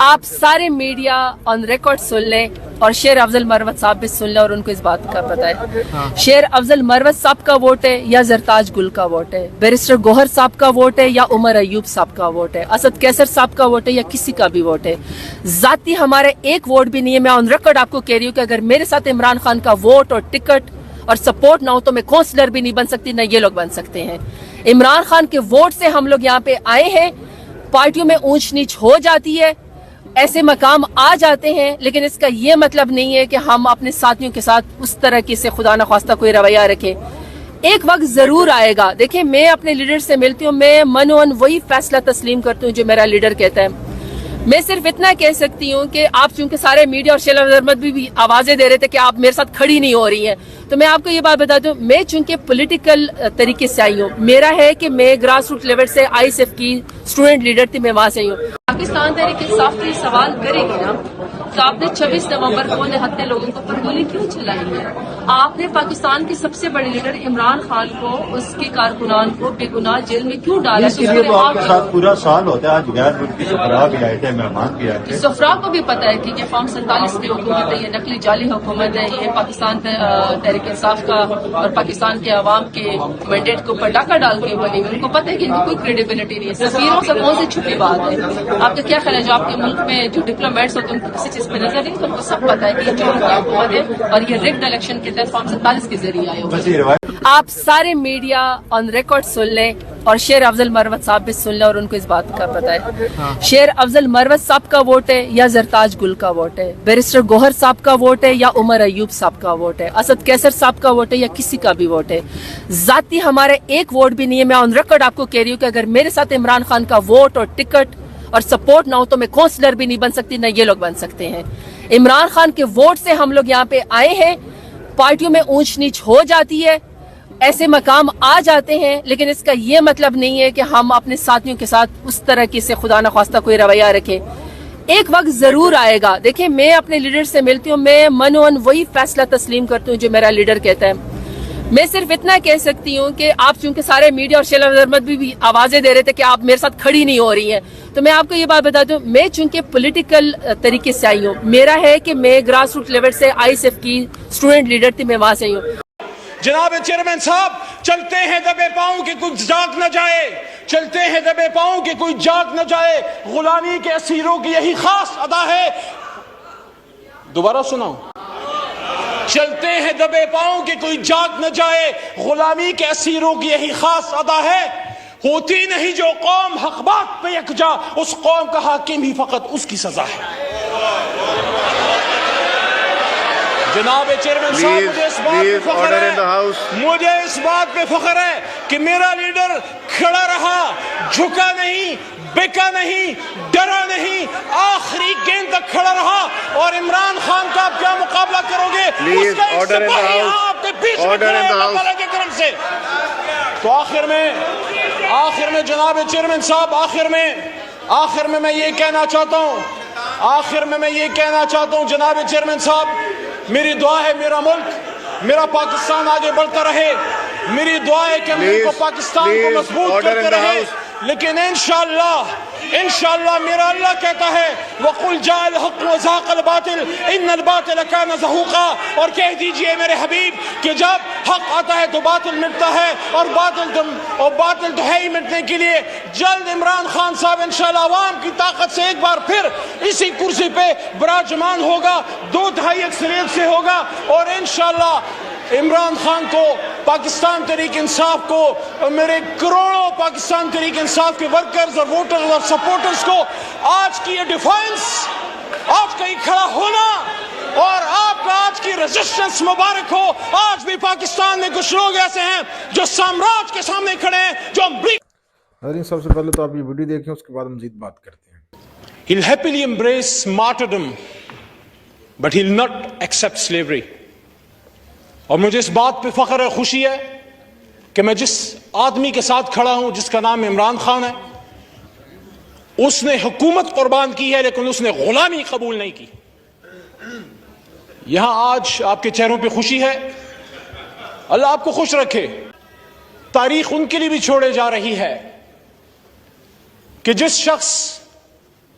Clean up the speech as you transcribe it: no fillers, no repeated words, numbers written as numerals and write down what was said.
آپ سارے media on record سن لیں اور شیر افضل مروت صاحب بھی سن لیں اور ان کو اس بات کا پتہ ہے. شیر افضل مروت صاحب کا ووٹ ہے یا زرتاج گل کا ووٹ ہے, بیرسٹر گوہر صاحب کا ووٹ ہے یا عمر ایوب صاحب کا ووٹ ہے, اسد کیسر صاحب کا ووٹ ہے یا کسی کا بھی ووٹ ہے. ذاتی ہمارے ایک ووٹ بھی نہیں ہے. میں آن ریکارڈ آپ کو کہہ رہی ہوں کہ اگر میرے ساتھ عمران خان کا ووٹ اور ٹکٹ اور سپورٹ نہ ہو تو میں کونسلر بھی نہیں بن سکتی, نہ یہ لوگ بن سکتے ہیں. عمران خان کے ووٹ سے ہم لوگ یہاں پہ آئے ہیں. پارٹیوں میں اونچ نیچ ہو جاتی ہے, ایسے مقام آ جاتے ہیں, لیکن اس کا یہ مطلب نہیں ہے کہ ہم اپنے ساتھیوں کے ساتھ اس طرح کی سے خدا نخواستہ کوئی رویہ رکھیں. ایک وقت ضرور آئے گا. دیکھیں میں اپنے لیڈر سے ملتی ہوں, میں منون وہی فیصلہ تسلیم کرتی ہوں جو میرا لیڈر کہتا ہے. میں صرف اتنا کہہ سکتی ہوں کہ آپ چونکہ سارے میڈیا اور شیلا احمد بھی آوازیں دے رہے تھے کہ آپ میرے ساتھ کھڑی نہیں ہو رہی ہیں, تو میں آپ کو یہ بات بتاتی ہوں, میں چونکہ پولیٹیکل طریقے سے آئی ہوں, میرا ہے کہ میں گراس روٹ لیول سے آئی ایس ایف کی اسٹوڈنٹ لیڈر تھی, میں وہاں سے ہی ہوں. پاکستان تحریک انصاف کی سوال کرے گی نا تو آپ نے 26 نومبر کو نہتے لوگوں کو پر گولی کیوں چلائی ہے؟ آپ نے پاکستان کے سب سے بڑے لیڈر عمران خان کو, اس کے کارکنان کو بے گناہ جیل میں کیوں ڈالا؟ اس کے لیے تو آپ کے ساتھ پورا سال ہوتا ہے. آج غیر ملکی سفراء بھی آئے تھے, مہمان بھی آئے تھے. سفراء کو بھی پتا ہے کہ یہ فارم 47 کی حکومت ہے, یہ نقلی جعلی حکومت ہے, یہ پاکستان تحریک انصاف کا اور پاکستان کے عوام کے مینڈیٹ کو پٹاخہ ڈال کے بنی ہوئی. ان کو پتا ہے کہ ان کی کوئی کریڈیبلٹی نہیں ہے. سفیروں سے کون سی چھپی بات ہے؟ آپ کا کیا خیال ہے جو آپ کے ملک میں جو ڈپلومیٹس ہوتے ہیں ان کو کسی چیز پہ نظر نہیں, تو ان کو سب پتا ہے کہ یہ چور کی حکومت ہے اور یہ ریگڈ الیکشن کے تحت فارم 47 کے ذریعے آئے ہوئے. آپ سارے میڈیا آن ریکارڈ سن لیں اور شیر افضل مروت صاحب بھی سن لیں اور ان کو اس بات کا پتہ ہے. شیر افضل مروت صاحب کا ووٹ ہے یا زرتاج گل کا ووٹ ہے, بیرسٹر گوہر صاحب کا ووٹ ہے یا عمر ایوب صاحب کا ووٹ ہے, اسد کیسر صاحب کا ووٹ ہے یا کسی کا بھی ووٹ ہے. ذاتی ہمارے ایک ووٹ بھی نہیں ہے. میں آن ریکارڈ آپ کو کہہ رہی ہوں کہ اگر میرے ساتھ عمران خان کا ووٹ اور ٹکٹ اور سپورٹ نہ ہو تو میں کونسلر بھی نہیں بن سکتی, نہ یہ لوگ بن سکتے ہیں. عمران خان کے ووٹ سے ہم لوگ یہاں پہ آئے ہیں. پارٹیوں میں اونچ نیچ ہو جاتی ہے, ایسے مقام آ جاتے ہیں, لیکن اس کا یہ مطلب نہیں ہے کہ ہم اپنے ساتھیوں کے ساتھ اس طرح کی سے خدا نخواستہ کوئی رویہ رکھیں. ایک وقت ضرور آئے گا. دیکھیں میں اپنے لیڈر سے ملتی ہوں, میں منون وہی فیصلہ تسلیم کرتی ہوں جو میرا لیڈر کہتا ہے. میں صرف اتنا کہہ سکتی ہوں کہ آپ چونکہ سارے میڈیا اور شیلا احمد بھی آوازیں دے رہے تھے کہ آپ میرے ساتھ کھڑی نہیں ہو رہی ہیں, تو میں آپ کو یہ بات بتاتی ہوں, میں چونکہ پولیٹیکل طریقے سے آئی ہوں, میرا ہے کہ میں گراس روٹ لیول سے آئی ایس ایف کی اسٹوڈنٹ لیڈر تھی, میں وہاں سے ہی ہوں. جناب چیئرمین صاحب, چلتے ہیں دبے پاؤں کہ کوئی جاگ نہ جائے, چلتے ہیں دبے پاؤں کہ کوئی جاگ نہ جائے, غلامی کے اسیروں کی یہی خاص ادا ہے. دوبارہ سناؤں, چلتے ہیں دبے پاؤں کہ کوئی جاگ نہ جائے, غلامی کے اسیروں کی یہی خاص ادا ہے. ہوتی نہیں جو قوم حق بات پہ یکجا, اس قوم کا حاکم ہی فقط اس کی سزا ہے. جناب چیئرمین صاحب, مجھے اس بات پہ فخر ہے, مجھے اس بات پہ فخر ہے کہ میرا لیڈر کھڑا رہا, جھکا نہیں, بکا نہیں, ڈرا نہیں, آخری گیند تک کھڑا رہا. اور عمران خان کا آپ کیا مقابلہ کرو گے, اس کا ایک سپاہی آپ کے بیچ میں کھڑے ہیں اللہ تعالیٰ کے کرم سے. تو آخر میں جناب چیئرمین صاحب, آخر میں یہ کہنا چاہتا ہوں, جناب چیئرمین صاحب, میری دعا ہے میرا ملک, میرا پاکستان آگے بڑھتا رہے. میری دعا ہے کہ ملک کو, پاکستان کو مضبوط کرتے رہے. لیکن انشاءاللہ میرا اللہ کہتا ہے وَقُلْ جَاءَ الْحَقُّ وَزَهَقَ الْبَاطِلُ إِنَّ الْبَاطِلَ كَانَ زَهُوقًا. اور کہہ دیجئے میرے حبیب کہ جب حق آتا ہے تو باطل مٹتا ہے, اور باطل تو ہے ہی مٹنے کے لیے. جلد عمران خان صاحب انشاءاللہ عوام کی طاقت سے ایک بار پھر اسی کرسی پہ براجمان ہوگا, 2/3 اکثریت سے ہوگا, اور انشاءاللہ عمران خان کو, پاکستان تحریک انصاف کو, میرے کروڑوں پاکستان تحریک انصاف کے ورکرز اور ووٹرز اور سپورٹرز کو آج کی یہ ڈیفائنس, آج کا یہ کھڑا ہونا اور آپ کا آج کی ریزسٹنس مبارک ہو. آج بھی پاکستان میں کچھ لوگ ایسے ہیں جو سامراج کے سامنے کھڑے ہیں, جو حضرین سب سے پہلے تو آپ یہ ویڈیو دیکھیں, اس کے بعد مزید بات کرتے ہیں. He'll happily embrace martyrdom, but he'll not accept slavery. اور مجھے اس بات پہ فخر ہے, خوشی ہے کہ میں جس آدمی کے ساتھ کھڑا ہوں جس کا نام عمران خان ہے. اس نے حکومت قربان کی ہے لیکن اس نے غلامی قبول نہیں کی. یہاں آج آپ کے چہروں پہ خوشی ہے, اللہ آپ کو خوش رکھے. تاریخ ان کے لیے بھی چھوڑے جا رہی ہے کہ جس شخص